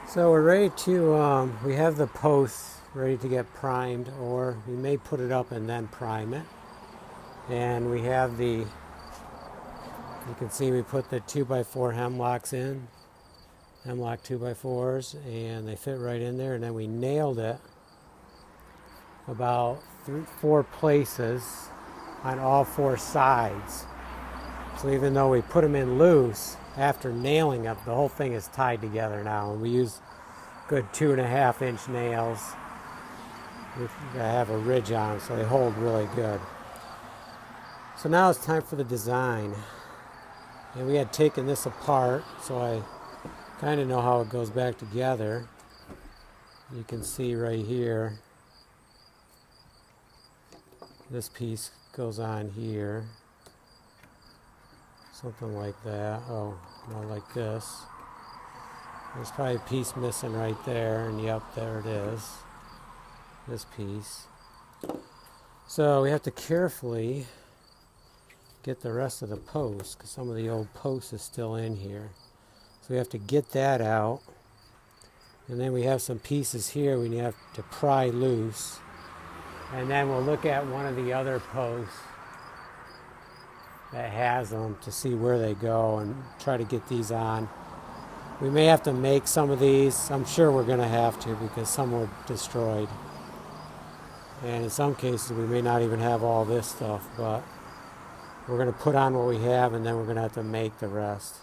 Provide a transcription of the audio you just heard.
So we're ready to, we have the posts ready to get primed, or we may put it up and then prime it. And we have you can see we put the 2x4 hemlocks in, hemlock 2x4s, and they fit right in there. And then we nailed it about 4 places on all 4 sides. So even though we put them in loose, after nailing it, the whole thing is tied together now. And we use good 2.5-inch nails. They have a ridge on them, so they hold really good. So now it's time for the design. And we had taken this apart, so I kind of know how it goes back together. You can see right here, this piece goes on here. Something like that. Oh, no, like this. There's probably a piece missing right there, and yep, there it is. This piece. So we have to carefully get the rest of the post, because some of the old post is still in here. So we have to get that out. And then we have some pieces here we have to pry loose. And then we'll look at one of the other posts that has them to see where they go and try to get these on. We may have to make some of these. I'm sure we're going to have to, because some were destroyed. And in some cases we may not even have all this stuff, but we're going to put on what we have, and then we're going to have to make the rest.